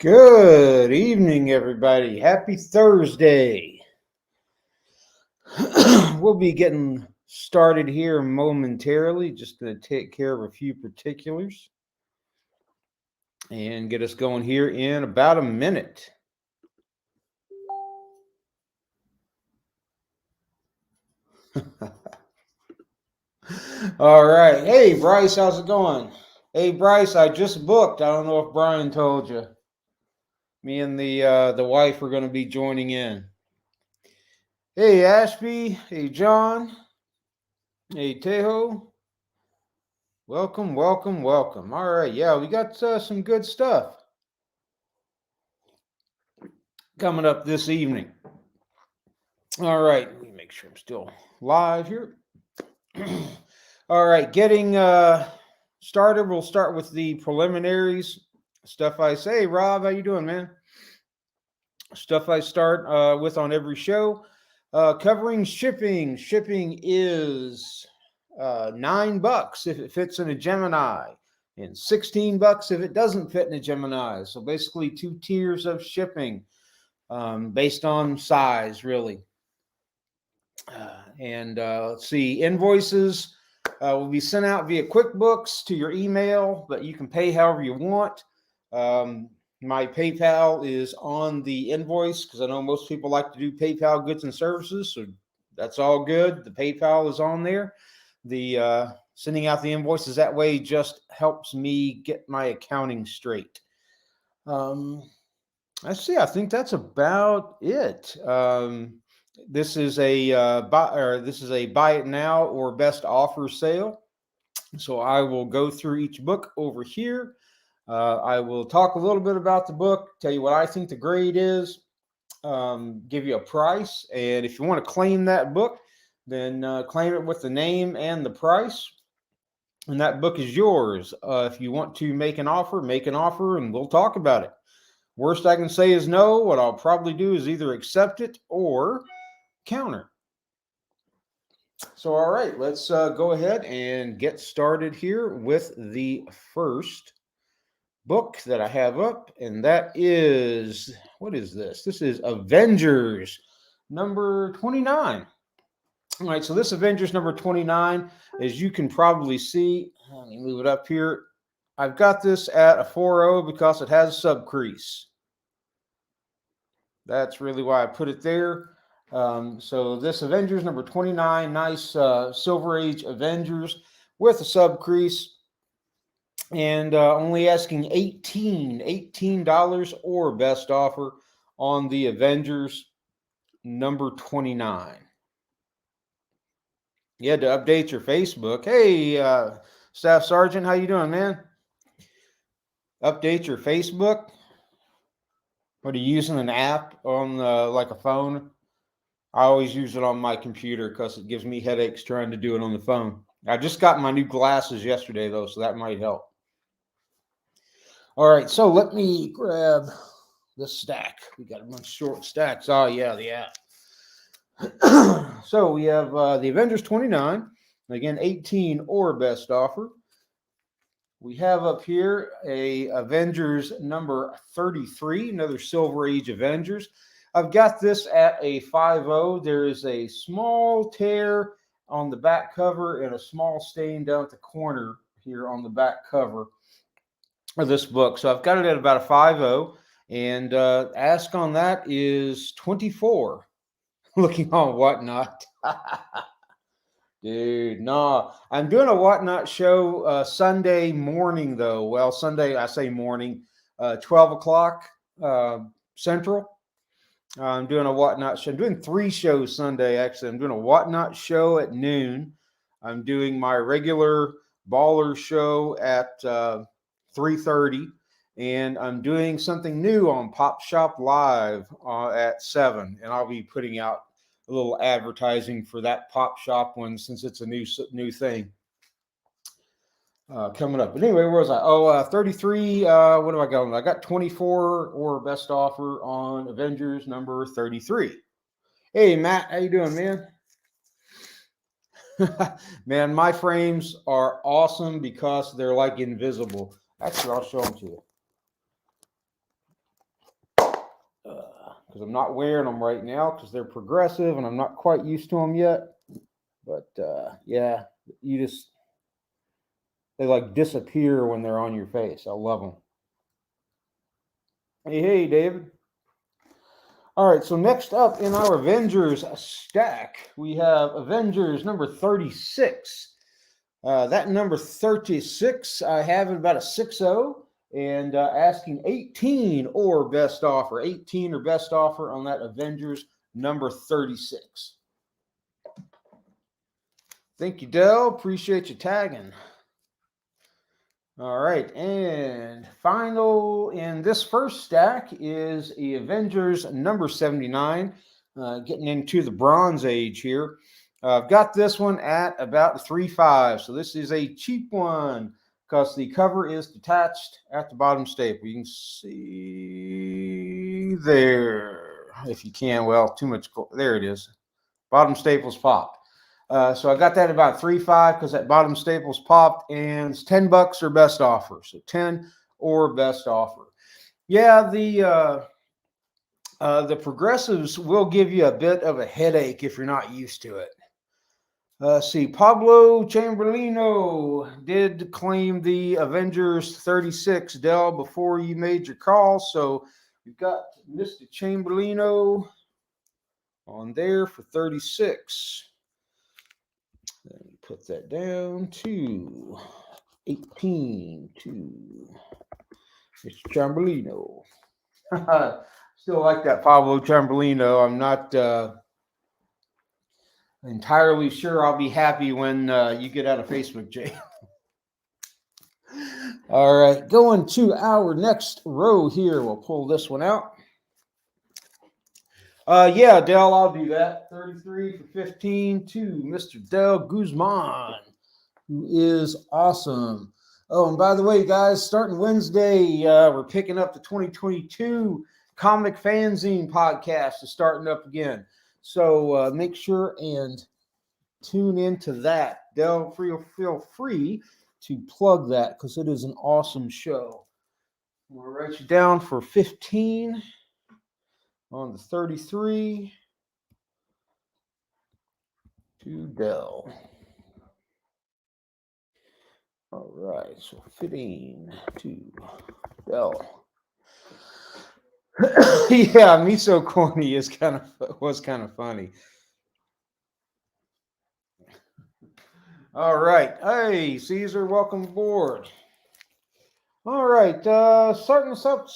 Good evening, everybody. Happy Thursday. We'll be getting started here momentarily. Just going to take care of a few particulars and get us going here in about a minute. All right. Hey, Bryce, how's it going? Hey, Bryce, I just booked. I don't know if Brian told you. Me and the wife are going to be joining in. Hey, Ashby. Hey, John. Hey, Tejo. Welcome, welcome, welcome. All right. Yeah, we got some good stuff coming up this evening. All right. Let me make sure I'm still live here. All right. Getting started. We'll start with the preliminaries. Stuff I say. Rob, how you doing, man? Stuff I start with on every show. Covering shipping. Shipping is $9 if it fits in a Gemini, and $16 if it doesn't fit in a Gemini. So basically 2 tiers of shipping based on size, really. Let's see, invoices will be sent out via QuickBooks to your email, but you can pay however you want. My PayPal is on the invoice because I know most people like to do PayPal goods and services, so that's all good. The PayPal is on there. The sending out the invoices that way just helps me get my accounting straight. Let's see. I think that's about it. This is a buy it now or best offer sale. So I will go through each book over here. I will talk a little bit about the book, tell you what I think the grade is, give you a price, and if you want to claim that book, then claim it with the name and the price, and that book is yours. If you want to make an offer, and we'll talk about it. Worst I can say is no. What I'll probably do is either accept it or counter. So, all right, let's go ahead and get started here with the first book that I have up, and that is, what is this? This is Avengers number 29. All right, so this Avengers number 29, as you can probably see, let me move it up here. I've got this at a 4.0 because it has a subcrease. That's really why I put it there. So this Avengers number 29, nice Silver Age Avengers with a subcrease, and only asking $18 or best offer on the Avengers number 29. You had to update your Facebook. Hey, Staff Sergeant, how you doing, man? Update your Facebook. What, are you using an app on like a phone? I always use it on my computer because it gives me headaches trying to do it on the phone. I just got my new glasses yesterday, though, so that might help. All right, so let me grab this stack. We got a bunch of short stacks. Oh, yeah, the app. So we have the Avengers 29. Again, 18 or best offer. We have up here a Avengers number 33, another Silver Age Avengers. I've got this at a 5.0. There is a small tear on the back cover and a small stain down at the corner here on the back cover of this book. So I've got it at about a 5.0, and ask on that is 24. Looking on Whatnot. Dude, no. I'm doing a Whatnot show Sunday morning, though. Well, Sunday, I say morning, 12 o'clock Central. I'm doing a Whatnot show. I'm doing 3 shows Sunday, actually. I'm doing a Whatnot show at noon. I'm doing my regular Baller show at 3:30. And I'm doing something new on Pop Shop Live at 7. And I'll be putting out a little advertising for that Pop Shop one, since it's a new thing coming up. But anyway, where was I? 33. What do I got? I got 24 or best offer on Avengers number 33. Hey, Matt, how you doing, man? Man, my frames are awesome because they're like invisible. Actually, I'll show them to you. Because I'm not wearing them right now because they're progressive and I'm not quite used to them yet. But yeah, they like disappear when they're on your face. I love them. Hey, David. All right, so next up in our Avengers stack, we have Avengers number 36. That number 36, I have it about a 6.0. And asking 18 or best offer. 18 or best offer on that Avengers number 36. Thank you, Dell. Appreciate you tagging. All right, and final in this first stack is the Avengers number 79. Getting into the Bronze Age here. I've got this one at about 3.5. So this is a cheap one, because the cover is detached at the bottom staple. You can see there, if you can. Well, too much. There it is. Bottom staples popped. So I got that about 3.5 because that bottom staples popped, and it's $10 or best offer. So 10 or best offer. Yeah, the progressives will give you a bit of a headache if you're not used to it. See, Pablo Chamberlino did claim the Avengers 36, Dell, before you made your call. So we've got Mr. Chamberlino on there for 36. Let me put that down to 18 to Mr. Chamberlino. Still like that Pablo Chamberlino. I'm not entirely sure I'll be happy when you get out of Facebook jail. All right, going to our next row here. We'll pull this one out. Yeah, Dell, I'll do that. 33 for 15 to Mr. Dell Guzman, who is awesome. Oh, and by the way, guys, starting Wednesday, we're picking up the 2022 Comic Fanzine podcast is starting up again. So make sure and tune into that. Dell, feel free to plug that because it is an awesome show. We'll write you down for 15 on the 33 to Dell. All right, so 15 to Dell. Yeah, me so corny was kind of funny. All right, hey Caesar, welcome aboard. All right, starting us up,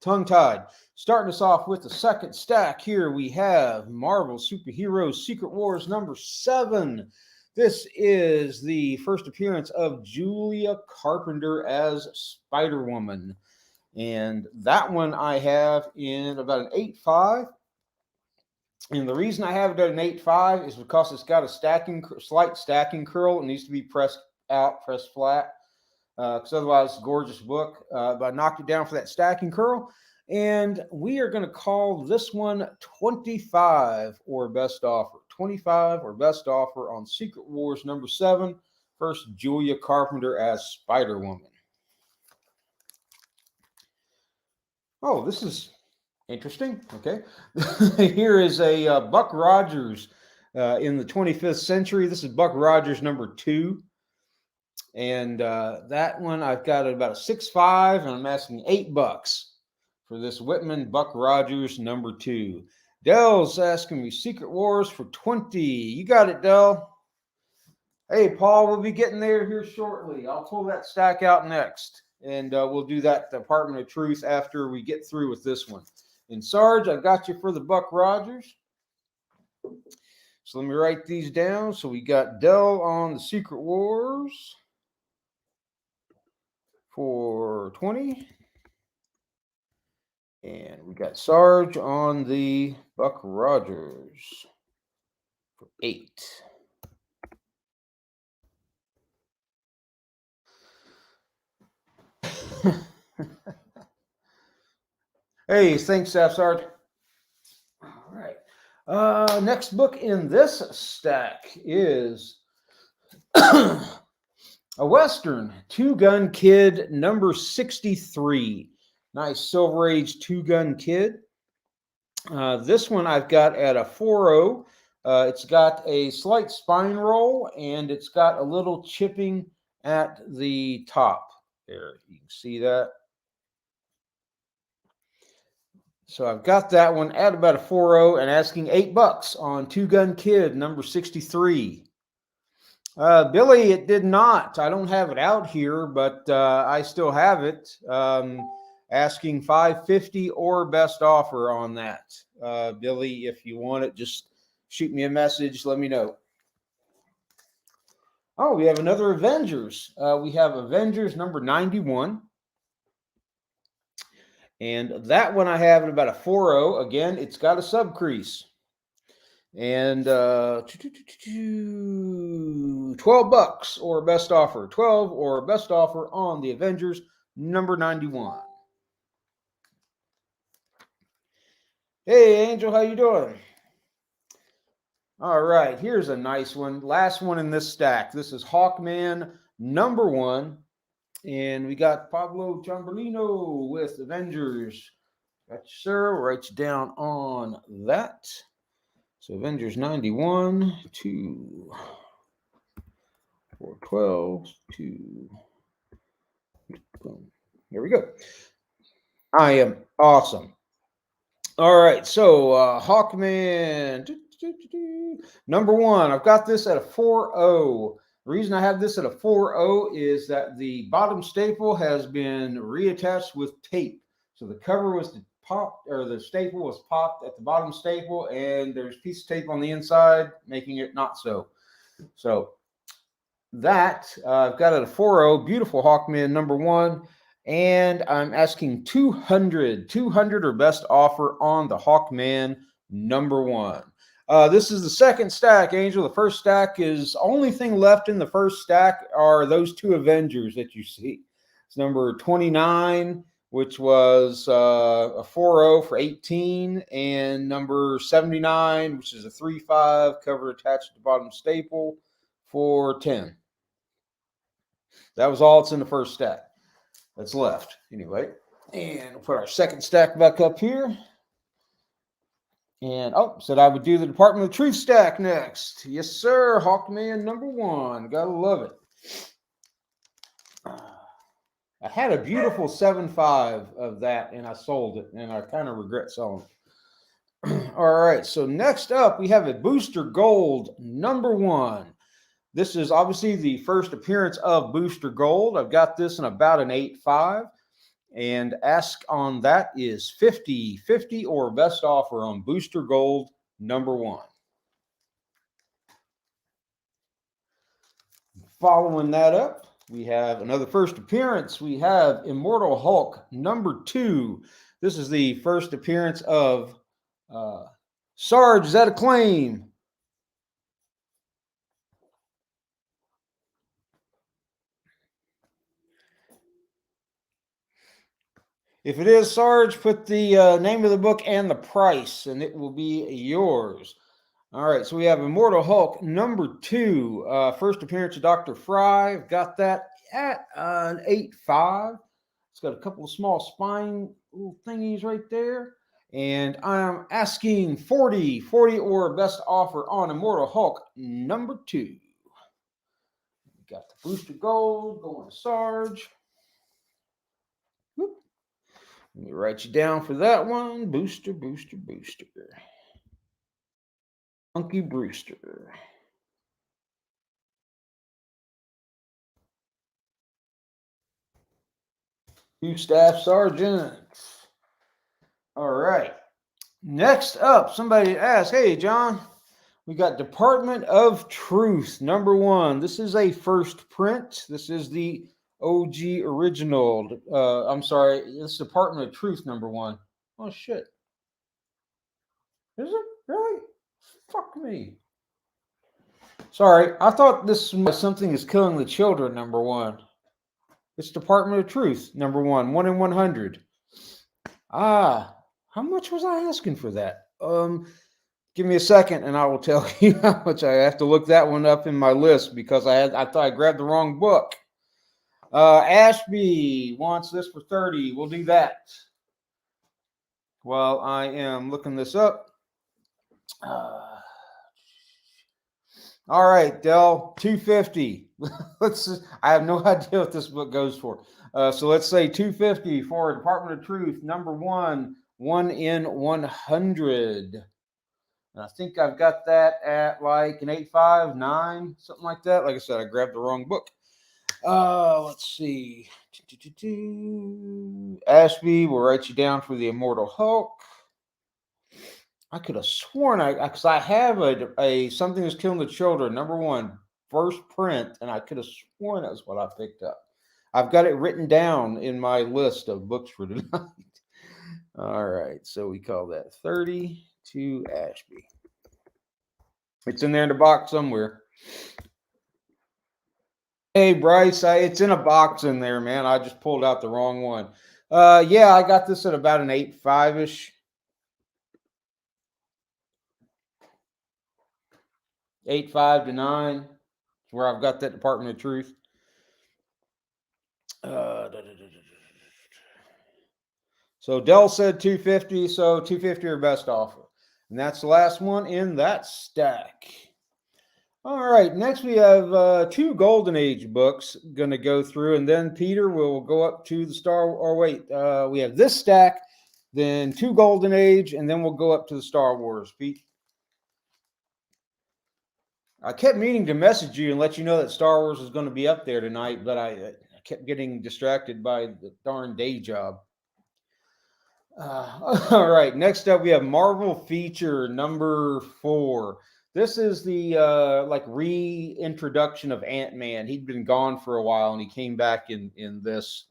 tongue-tied. Starting us off with the second stack here, we have Marvel Superheroes Secret Wars number 7. This is the first appearance of Julia Carpenter as Spider-Woman. And that one I have in about an 8.5. And the reason I have it at an 8.5 is because it's got a slight stacking curl. It needs to be pressed out, pressed flat. Because otherwise it's a gorgeous book. But I knocked it down for that stacking curl. And we are going to call this one 25 or best offer. 25 or best offer on Secret Wars number 7. First, Julia Carpenter as Spider-Woman. Oh, this is interesting. Okay. Here is a Buck Rogers in the 25th century. This is Buck Rogers number 2. And that one I've got at about a 6.5, and I'm asking $8 for this Whitman Buck Rogers number 2. Dell's asking me Secret Wars for 20. You got it, Dell. Hey, Paul, we'll be getting there here shortly. I'll pull that stack out next, and we'll do that Department of Truth after we get through with this one. And Sarge, I got you for the Buck Rogers. So let me write these down. So we got Dell on the Secret Wars for 20. And we got Sarge on the Buck Rogers for 8. Hey, thanks, Staff Sarge. All right. Next book in this stack is a Western, Two Gun Kid, number 63. Nice Silver Age Two Gun Kid. This one I've got at a 4.0. It's got a slight spine roll, and it's got a little chipping at the top. There, you can see that. So I've got that one at about a 4.0 and asking $8 on Two Gun Kid, number 63. Billy, it did not. I don't have it out here, but I still have it. Asking $5.50 or best offer on that. Billy, if you want it, just shoot me a message. Let me know. Oh, we have another Avengers. We have Avengers number 91. And that one I have at about a 4.0. Again, it's got a subcrease. And $12 or best offer. 12 or best offer on the Avengers number 91. Hey, Angel, how you doing? All right, here's a nice one. Last one in this stack. This is Hawkman number 1. And we got Pablo Chamberlino with Avengers. Got you, sir. We'll write you down on that. So Avengers 91, 2, 4, 12, 2. Boom. Here we go. I am awesome. All right, so Hawkman number 1. I've got this at a 4.0. The reason I have this at a 4.0 is that the bottom staple has been reattached with tape. So the cover was popped, or the staple was popped at the bottom staple, and there's a piece of tape on the inside, making it not so. So that I've got it at a 4.0. Beautiful Hawkman number 1. And I'm asking 200 or best offer on the Hawkman number 1. This is the second stack, Angel. The first stack is only thing left in the first stack are those 2 Avengers that you see. It's number 29, which was a 4.0 for 18, and number 79, which is a 3.5 cover attached to the bottom staple for 10. That was all that's in the first stack. that's left. Anyway, and we'll put our second stack back up here. And said I would do the Department of Truth stack next. Yes, sir. Hawkman #1. Gotta love it. I had a beautiful 7.5 of that, and I sold it, and I kind of regret selling it. All right. So next up, we have a Booster Gold #1. This is obviously the first appearance of Booster Gold. I've got this in about an 8.5. And ask on that is 50/50 or best offer on Booster Gold #1. Following that up, we have another first appearance. We have Immortal Hulk #2. This is the first appearance of Sarge. Is that a claim? If it is, Sarge, put the name of the book and the price, and it will be yours. All right, so we have Immortal Hulk #2. First appearance of Dr. Fry. I've got that at an 8.5. It's got a couple of small spine little thingies right there. And I'm asking 40 or best offer on Immortal Hulk #2. We got the Booster Gold going to Sarge. Whoop. Let me write you down for that one. Booster. Funky Brewster. Two staff sergeants. All right. Next up, somebody asked, hey, John, we got Department of Truth #1. This is a first print. This is the OG original. I'm sorry, it's Department of Truth #1. Oh, shit. Is it? Really? Fuck me. Sorry, I thought this was Something is Killing the Children #1. It's Department of Truth #1, 1 in 100. How much was I asking for that? Give me a second and I will tell you how much. I have to look that one up in my list because I thought I grabbed the wrong book. Ashby wants this for 30. We'll do that. While I am looking this up. All right, Dell, 250. I have no idea what this book goes for. So let's say 250 for Department of Truth #1, 1 in 100. And I think I've got that at like an 8.5, 9, something like that. Like I said, I grabbed the wrong book. Let's see. Ashby, we'll write you down for the Immortal Hulk. I could have sworn because I have a Something Is Killing the Children #1 first print, and I could have sworn that was what I picked up. I've got it written down in my list of books for tonight. All right, so we call that 30 to Ashby. It's in there in the box somewhere. Hey, Bryce, it's in a box in there, man. I just pulled out the wrong one. Yeah, I got this at about an 8.5-ish. 8.5 to 9, where I've got that Department of Truth. So Dell said 250, so 250 or best offer. And that's the last one in that stack. All right, next we have 2 Golden Age books going to go through, and then Peter will go up to the we have this stack, then 2 Golden Age, and then we'll go up to the Star Wars. Pete? I kept meaning to message you and let you know that Star Wars is going to be up there tonight, but I kept getting distracted by the darn day job. All right, next up we have Marvel Feature #4. This is the reintroduction of Ant-Man. He'd been gone for a while, and he came back in this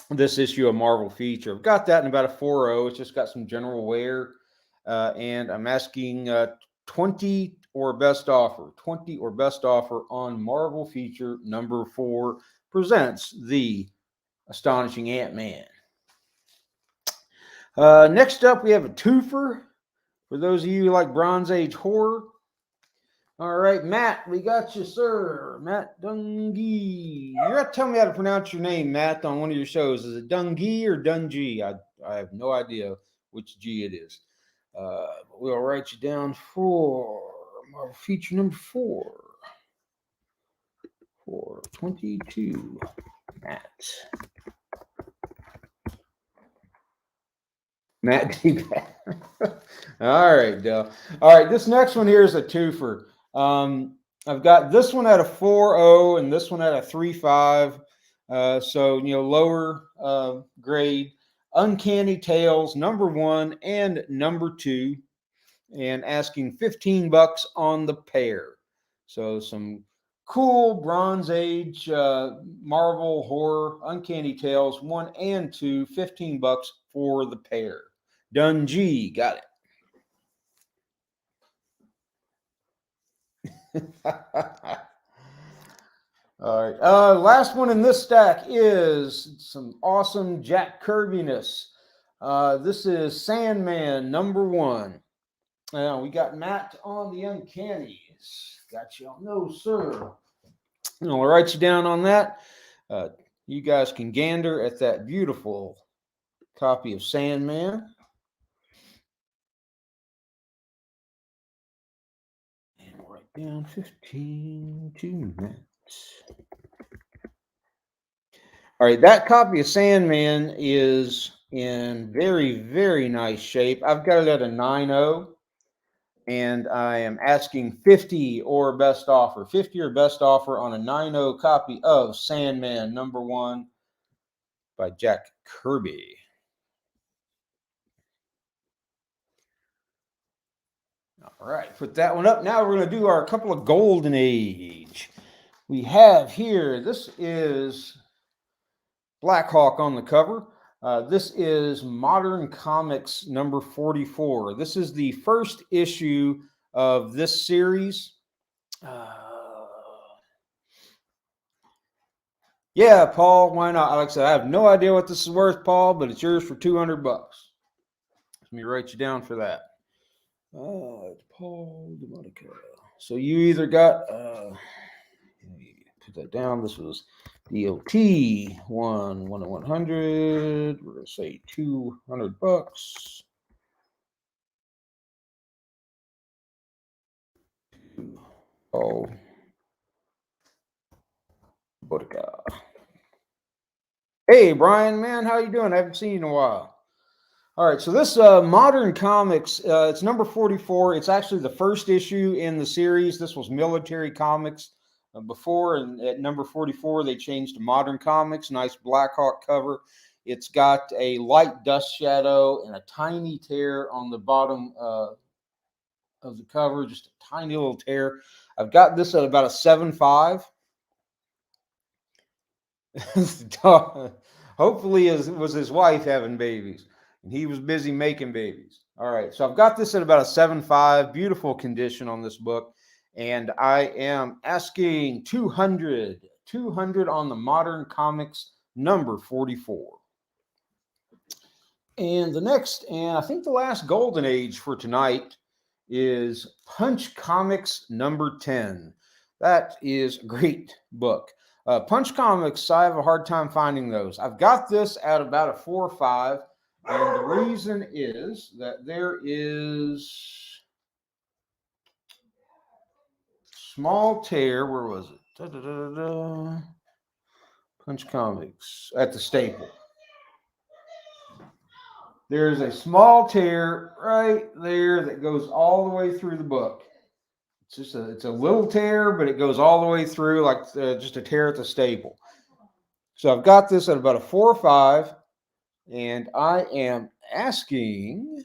this issue of Marvel Feature. I've got that in about a 4.0. It's just got some general wear, and I'm asking 20 or best offer. 20 or best offer on Marvel Feature #4 presents the Astonishing Ant-Man. Next up, we have a twofer. For those of you who like Bronze Age horror, All right, Matt, we got you, sir. Matt Dungy. You're going to tell me how to pronounce your name, Matt, on one of your shows. Is it Dungy or Dungy? I have no idea which G it is. We'll write you down for Marvel feature number 422. Matt. Matt D. All right, Dale. All right, this next one here is a twofer. I've got this one at a 4.0 and this one at a 3.5. So, lower grade. Uncanny Tales, number 1 and number 2, and asking $15 on the pair. So, some cool Bronze Age Marvel horror, Uncanny Tales, 1 and 2, $15 for the pair. Dungy, got it. All right. Last one in this stack is some awesome Jack Kirby-ness. This is Sandman number 1. Now we got Matt on the Uncannies. Got you on those, sir. I'll write you down on that. You guys can gander at that beautiful copy of Sandman. And we'll write down 15 minutes. All right, that copy of Sandman is in very, very nice shape. I've got it at a 9.0, and I am asking 50 or best offer. 50 or best offer on a 9.0 copy of Sandman number 1 by Jack Kirby. All right, put that one up. Now we're going to do our couple of Golden Age. We have here, this is Black Hawk on the cover. This is Modern Comics number 44. This is the first issue of this series. Yeah, Paul, why not? Like I said, I have no idea what this is worth, Paul, but it's yours for $200. Let me write you down for that. It's Paul DeMonica. So you either got, put that down. This was DOT 1 of 100. We're going to say $200. Oh, Bodega. Hey, Brian, man, how you doing? I haven't seen you in a while. All right, so this Modern Comics, it's number 44. It's actually the first issue in the series. This was Military Comics before, and at number 44, they changed to Modern Comics. Nice Black Hawk cover. It's got a light dust shadow and a tiny tear on the bottom of the cover, just a tiny little tear. I've got this at about a 7.5. Hopefully it was his wife having babies, and he was busy making babies. All right, so I've got this at about a 7.5. Beautiful condition on this book, and I am asking 200 on the Modern Comics number 44. And the next, and I think the last Golden Age for tonight, is Punch Comics number 10. That is a great book. Punch Comics, I have a hard time finding those. I've got this at about a 4 or 5, and the reason is that there is small tear. Where was it? Punch Comics at the staple. There's a small tear right there that goes all the way through the book. It's a little tear, but it goes all the way through, like just a tear at the staple. So I've got this at about a 4 or 5, and I am asking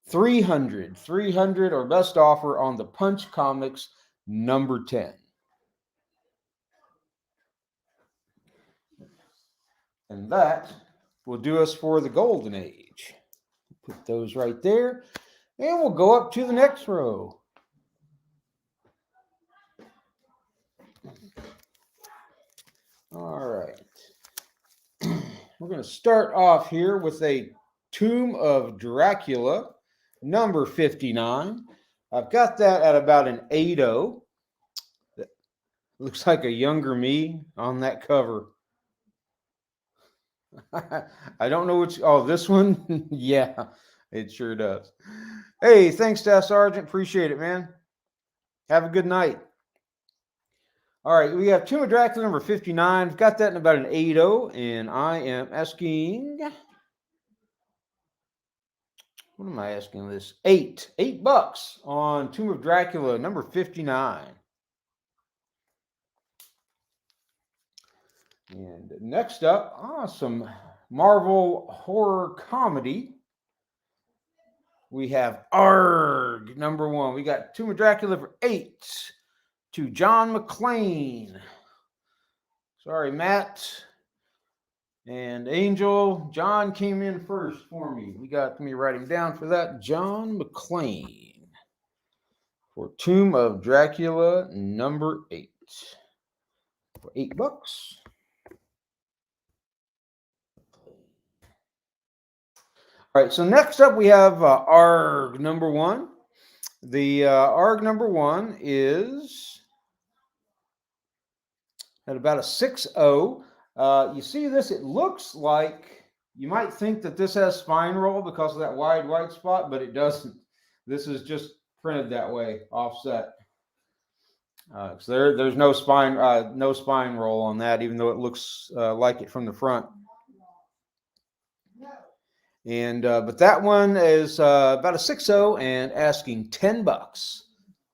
300 or best offer on the Punch Comics number 10. And that will do us for the Golden Age. Put those right there, and we'll go up to the next row. All right. We're going to start off here with a Tomb of Dracula, number 59 I've got that at about an 8.0. That looks like a younger me on that cover. I don't know which. Oh, this one? Yeah, it sure does. Hey, thanks, Staff Sergeant. Appreciate it, man. Have a good night. All right, we have Tomb of Dracula number 59. I've got that in about an 8.0, and I am asking. What am I asking this? $8 on Tomb of Dracula number 59. And next up, some Marvel horror comedy. We have ARG number 1. We got Tomb of Dracula for 8 to John McClane. Sorry, Matt and Angel. John came in first for me. Let me write him down for that. John McClane for Tomb of Dracula number 8 for $8. All right, so next up we have ARG number 1. The ARG number 1 is at about a 6.0. You see this, it looks like, you might think that this has spine roll because of that wide white spot, but it doesn't. This is just printed that way, offset. So there's no spine roll on that, even though it looks like it from the front. And but that one is about a 6.0 and asking $10.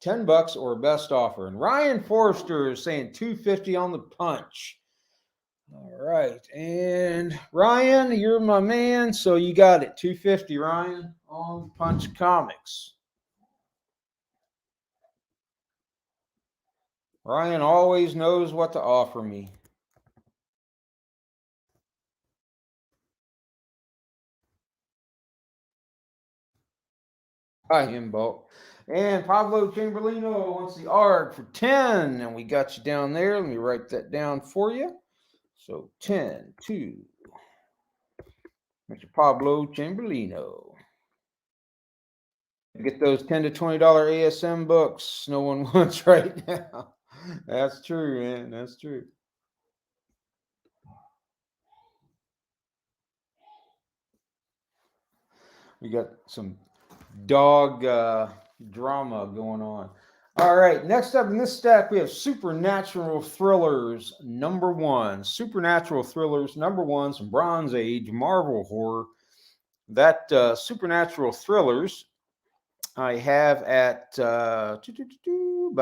$10 or best offer. And Ryan Forrester is saying $2.50 on the punch. All right, and Ryan, you're my man, so you got it. $2.50, Ryan, on Punch Comics. Ryan always knows what to offer me. Hi, Himbo. And Pablo Chamberlino wants the ARG for 10, and we got you down there. Let me write that down for you. So 10 to Mr. Pablo Chamberlino. Get those $10 to $20 ASM books no one wants right now. That's true, man. That's true. We got some dog drama going on. All right, next up in this stack, we have Supernatural Thrillers number 1. Supernatural Thrillers number 1, some Bronze Age Marvel horror. That Supernatural Thrillers I have at about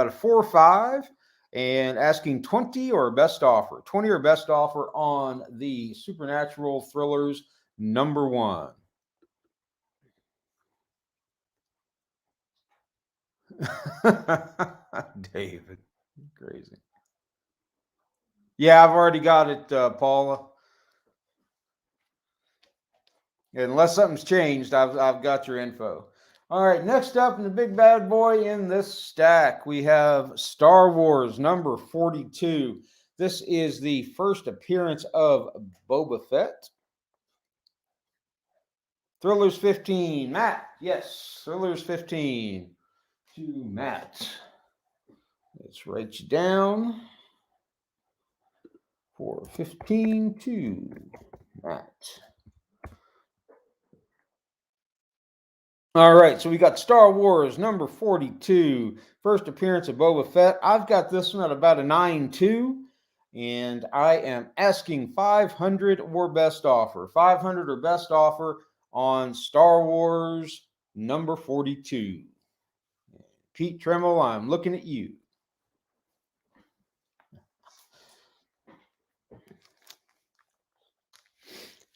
a 4 or 5 and asking 20 or best offer. 20 or best offer on the Supernatural Thrillers number 1. David, crazy. Yeah, I've already got it, Paula. Unless something's changed, I've got your info. All right, next up in the big bad boy in this stack, we have Star Wars number 42. This is the first appearance of Boba Fett. Thrillers 15. Matt, yes, Thrillers 15 to Matt. Let's write you down for 15 to Matt. All right, so we got Star Wars number 42, first appearance of Boba Fett. I've got this one at about a 9.2, and I am asking 500 or best offer. 500 or best offer on Star Wars number 42. Pete Tremel, I'm looking at you.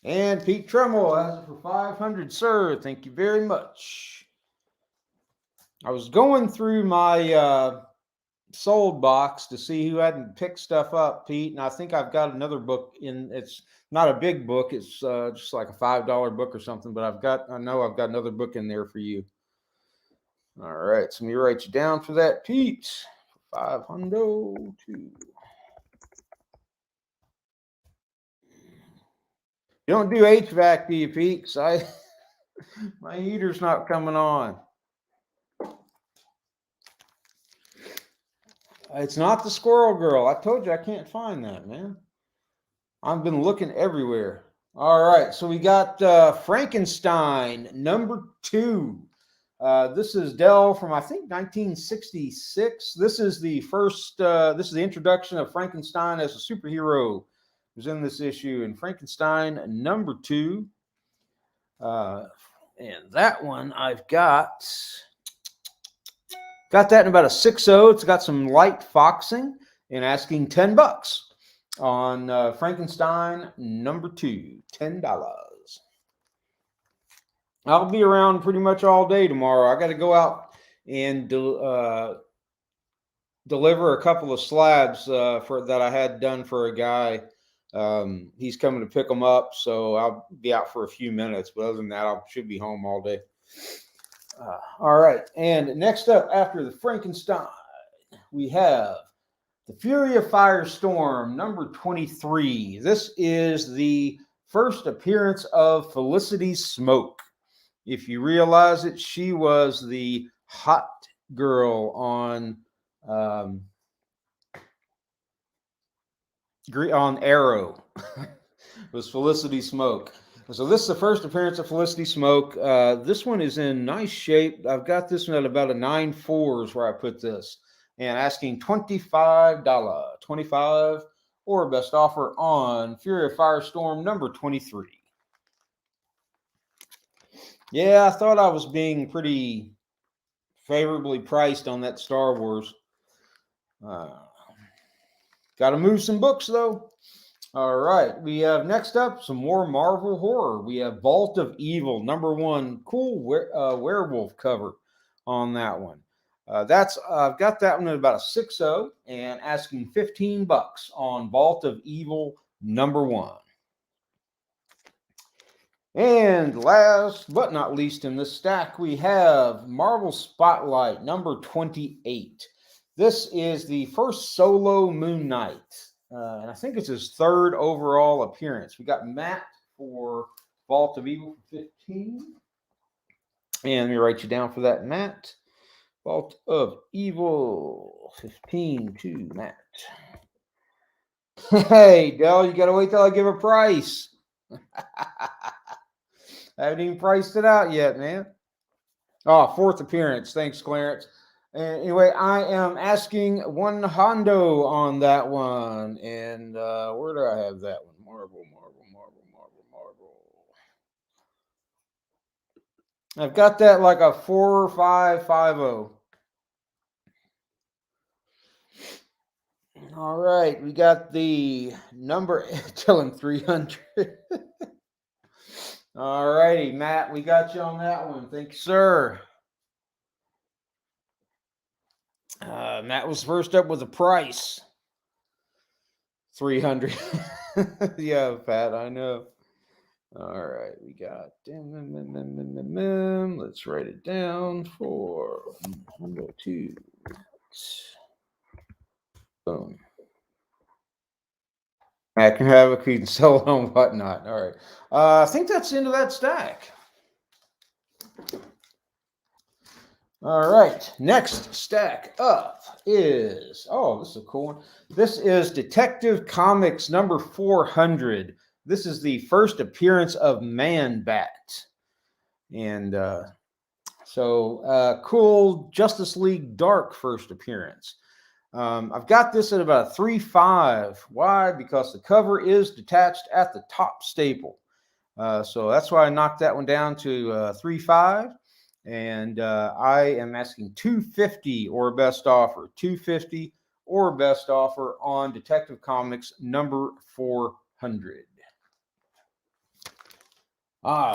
And Pete Tremel has it for 500, sir. Thank you very much. I was going through my sold box to see who hadn't picked stuff up, Pete, and I think I've got another book in. It's not a big book. It's just like a $5 book or something, but I know I've got another book in there for you. All right, so let me write you down for that, Pete. 500 too. You don't do HVAC, do you, Pete? My heater's not coming on. It's not the Squirrel Girl. I told you I can't find that, man. I've been looking everywhere. All right, so we got Frankenstein #2. This is Dell from I think 1966. This is the first. This is the introduction of Frankenstein as a superhero. It was in this issue, and Frankenstein #2. And that one I've got that in about a 6.0. It's got some light foxing and asking $10 on Frankenstein #2, $10. I'll be around pretty much all day tomorrow. I got to go out and deliver a couple of slabs for that I had done for a guy. He's coming to pick them up, so I'll be out for a few minutes. But other than that, I should be home all day. All right, and next up after the Frankenstein, we have the Fury of Firestorm #23. This is the first appearance of Felicity Smoke. If you realize it, she was the hot girl on Arrow. Was Felicity Smoke. So this is the first appearance of Felicity Smoke. This one is in nice shape. I've got this one at about a 9.4 is where I put this. And asking $25, 25 or best offer on Fury of Firestorm #23. Yeah, I thought I was being pretty favorably priced on that Star Wars. Got to move some books, though. All right, we have next up some more Marvel horror. We have Vault of Evil #1. Cool werewolf cover on that one. I've got that one at about a 6.0 and asking $15 on Vault of Evil #1. And last but not least in this stack, we have Marvel Spotlight #28. This is the first solo Moon Knight. And I think it's his third overall appearance. We got Matt for Vault of Evil for 15. And let me write you down for that, Matt. Vault of Evil 15 to Matt. Hey, Dell, you got to wait till I give a price. I haven't even priced it out yet, man. Oh, fourth appearance. Thanks, Clarence. Anyway, I am asking one hondo on that one. And where do I have that one? Marvel. I've got that like a 4550. All right, we got the number telling 300. All righty, Matt, we got you on that one. Thank you, sir. Matt was first up with a price. 300. Yeah, Pat, I know. All right, we got. Let's write it down for 102. Boom. I can have a key and sell it on whatnot. All right. I think that's the end of that stack. All right. Next stack up is, this is a cool one. This is Detective Comics #400. This is the first appearance of Man-Bat. And cool Justice League Dark first appearance. I've got this at about a 3.5. Why? Because the cover is detached at the top staple. So that's why I knocked that one down to 3.5. And I am asking $250 or best offer. $250 or best offer on Detective Comics #400.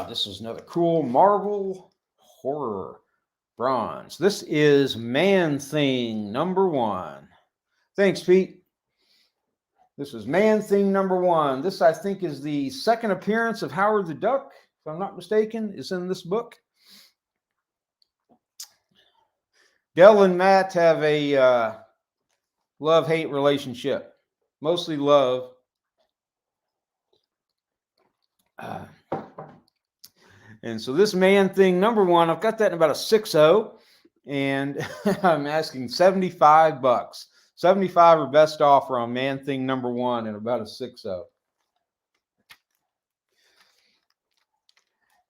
This is another cool Marvel horror. Bronze. This is Man-Thing #1. Thanks, Pete. This is Man-Thing #1. This, I think, is the second appearance of Howard the Duck, if I'm not mistaken, is in this book. Dell and Matt have a love-hate relationship. Mostly love. And so this Man-Thing #1, I've got that in about a 6.0, and I'm asking $75. 75 or best offer on Man-Thing #1 and about a 6.0.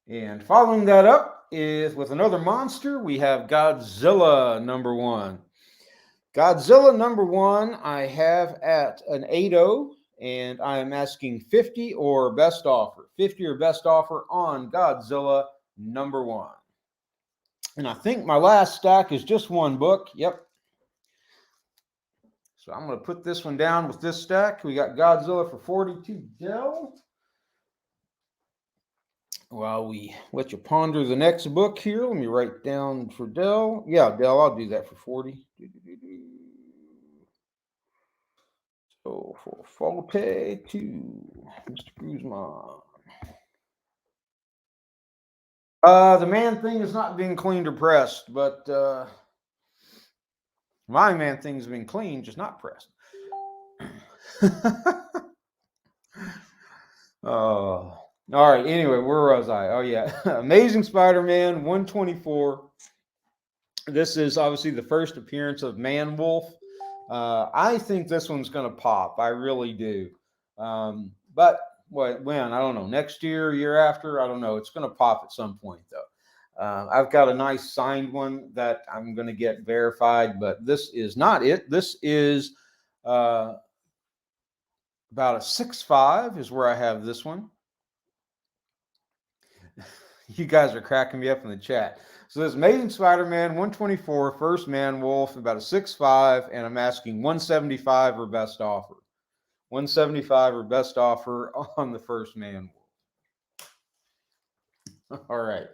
And following that up is with another monster, we have Godzilla #1. Godzilla #1 I have at an 8.0, and I am asking 50 or best offer. 50 or best offer on Godzilla #1. And I think my last stack is just one book. Yep. So I'm going to put this one down with this stack. We got Godzilla for 42 Dell. While we let you ponder the next book here, let me write down for Dell. Yeah, Dell, I'll do that for 40. So for Forte to Mr. Guzman. The Man-Thing is not being cleaned or pressed, but my Man-Thing's been cleaned, just not pressed. Oh. All right. Anyway, where was I? Oh, yeah. Amazing Spider-Man 124. This is obviously the first appearance of Man-Wolf. I think this one's going to pop. I really do. But when? I don't know. Next year, year after? I don't know. It's going to pop at some point, though. I've got a nice signed one that I'm going to get verified, but this is not it. This is about a 6.5 is where I have this one. You guys are cracking me up in the chat. So this Amazing Spider-Man 124, first Man-Wolf, about a 6.5, and I'm asking 175 or best offer. 175 or best offer on the first Man-Wolf. All right.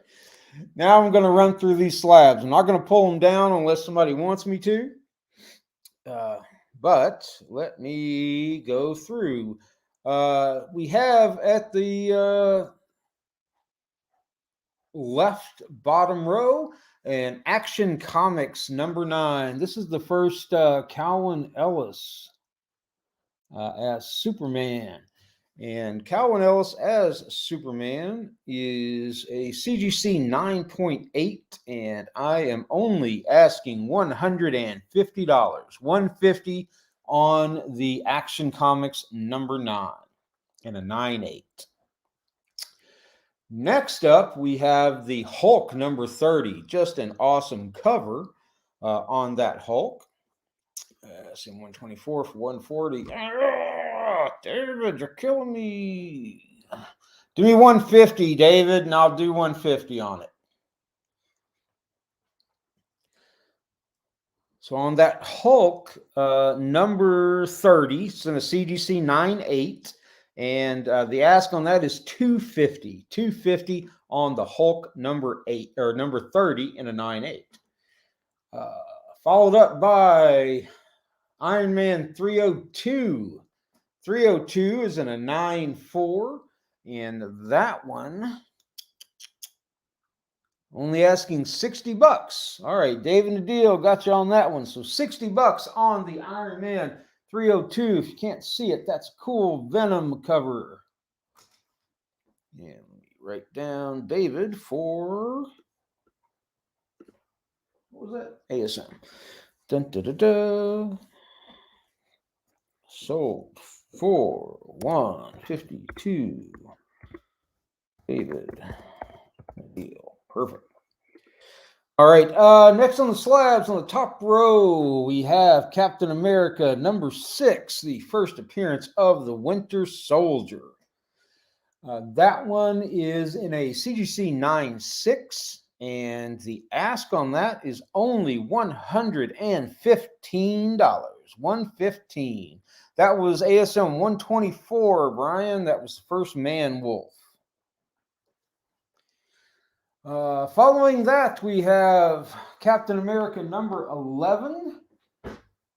Now I'm going to run through these slabs. I'm not going to pull them down unless somebody wants me to. But let me go through. We have at the left bottom row and Action Comics #9. This is the first Calvin Ellis as Superman. And Calvin Ellis as Superman is a CGC 9.8, and I am only asking $150. $150 on the Action Comics #9 and a 9.8. Next up, we have the Hulk #30. Just an awesome cover on that Hulk. See 124 for 140. David, you're killing me. Do me 150, David, and I'll do 150 on it. So on that Hulk #30, it's in a CGC 9.8. And the ask on that is $250. $250 on the Hulk #8 or #30 in a 9.8. Followed up by Iron Man 302. 302 is in a 9.4, and that one only asking $60. All right, Dave and the deal got you on that one. So $60 on the Iron Man 302. If you can't see it, that's a cool Venom cover. And let me write down David for, what was that? ASM. Dun, da, da, da. Sold for $152. David, deal. Perfect. All right. Next on the slabs, on the top row, we have Captain America #6, the first appearance of the Winter Soldier. That one is in a CGC 9.6, and the ask on that is only $115. $115. That was ASM 124, Brian. That was the first Man-Wolf. Following that, we have Captain America #11,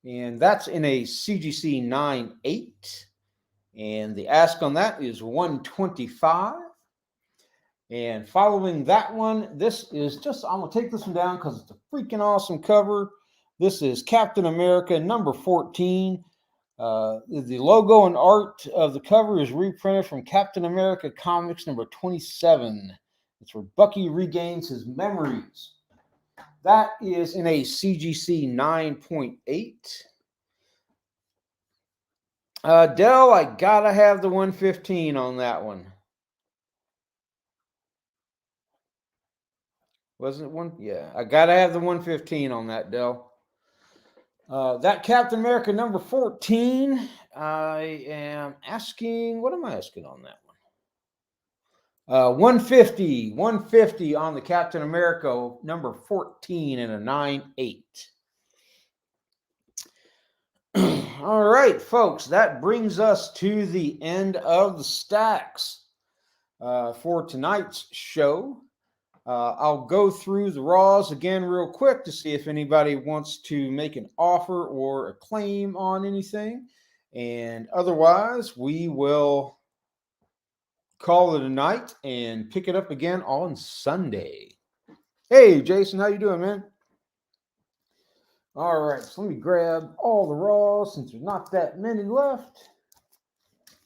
and that's in a CGC 9.8. And the ask on that is $125. And following that one, this is just, I'm going to take this one down because it's a freaking awesome cover. This is Captain America #14. The logo and art of the cover is reprinted from Captain America Comics #27. It's where Bucky regains his memories. That is in a CGC 9.8. Dell, I gotta have the 115 on that one. Wasn't it one? Yeah, I gotta have the 115 on that, Dell. That Captain America number 14. I am asking. What am I asking on that one? 150 on the Captain America number 14 in a 9.8. All right, folks, that brings us to the end of the stacks for tonight's show. I'll go through the raws again real quick to see if anybody wants to make an offer or a claim on anything. And otherwise, we will call it a night and pick it up again on Sunday. Hey, Jason, how you doing, man? All right, so let me grab all the raws since there's not that many left.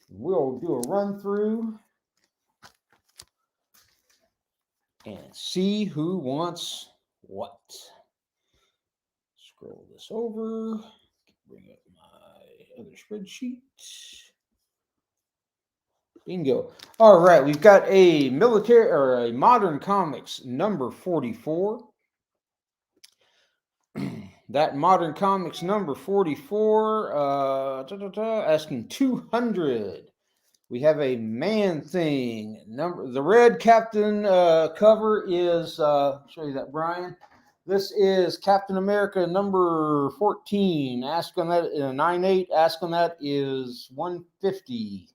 We'll do a run through and see who wants what. Scroll this over, bring up my other spreadsheet. Bingo. All right, we've got a military or a modern comics number 44. That modern comics number 44, asking 200. We have a Man Thing number. The red Captain cover is, show you that, Brian. This is Captain America number 14. Ask on that in a 9.8. Ask on that is 150.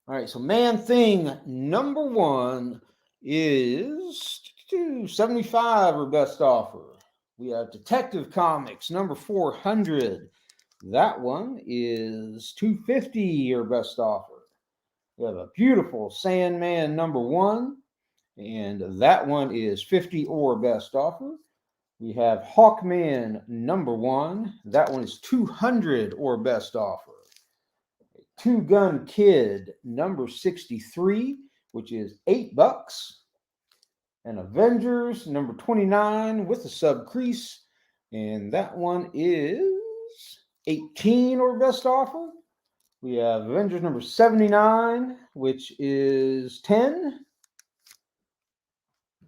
All right, so Man Thing number 1 is 75 or best offer. We have Detective Comics number 400. That one is 250 or best offer. We have a beautiful Sandman number 1, and that one is 50 or best offer. We have Hawkman number 1. That one is 200 or best offer. Two Gun Kid number 63, which is $8. And Avengers number 29 with a sub crease, and that one is 18 or best offer. We have Avengers number 79, which is 10.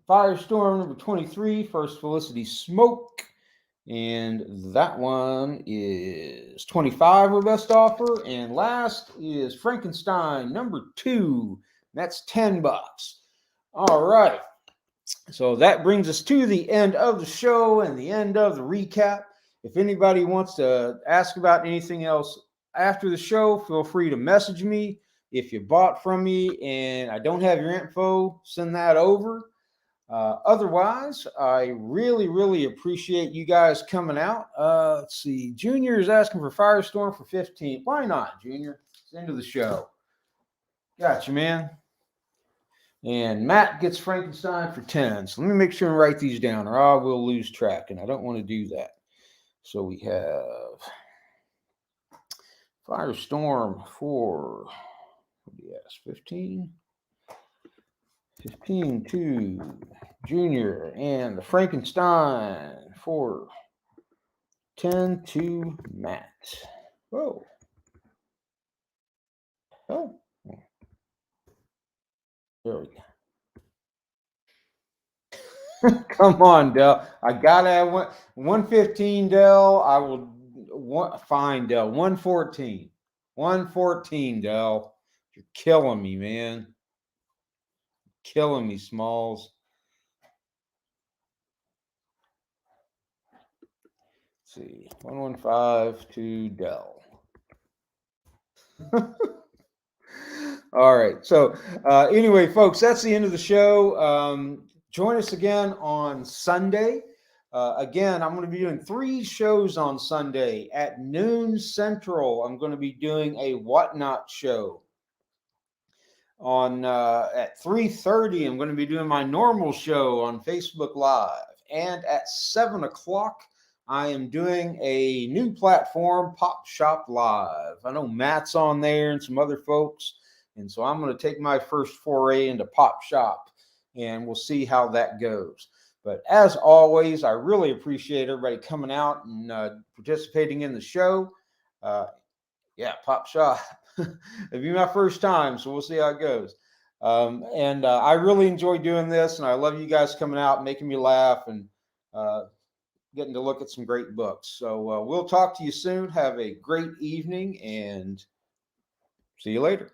Firestorm number 23, First Felicity Smoke, and that one is 25 or best offer. And last is Frankenstein number 2. That's $10. All right. So that brings us to the end of the show and the end of the recap. If anybody wants to ask about anything else after the show, feel free to message me. If you bought from me and I don't have your info, send that over. Otherwise, I really, really appreciate you guys coming out. Let's see. Junior is asking for Firestorm for 15. Why not, Junior? It's the end of the show. Got you, man. And Matt gets Frankenstein for 10. So let me make sure and write these down, or I will lose track, and I don't want to do that. So we have Firestorm for, what do you ask, 15? 15 to Junior, and the Frankenstein for 10 to Matt. Whoa. Oh. There we go. Come on, Dell. I gotta have 115, Dell. I will find Dell. 114. 114, Dell. You're killing me, man. Killing me, Smalls. Let's see. 115 to Dell. All right. So anyway, folks, that's the end of the show. Join us again on Sunday. Again, I'm going to be doing 3 shows on Sunday at noon Central. I'm going to be doing a Whatnot show. On at 3:30, I'm going to be doing my normal show on Facebook Live. And at 7 o'clock, I am doing a new platform, Pop Shop Live. I know Matt's on there and some other folks. And so I'm going to take my first foray into Pop Shop, and we'll see how that goes. But as always, I really appreciate everybody coming out and participating in the show. Uh, yeah, Pop Shop. It'll be my first time, so we'll see how it goes. And I really enjoy doing this, and I love you guys coming out, making me laugh, and getting to look at some great books. So we'll talk to you soon. Have a great evening, and see you later.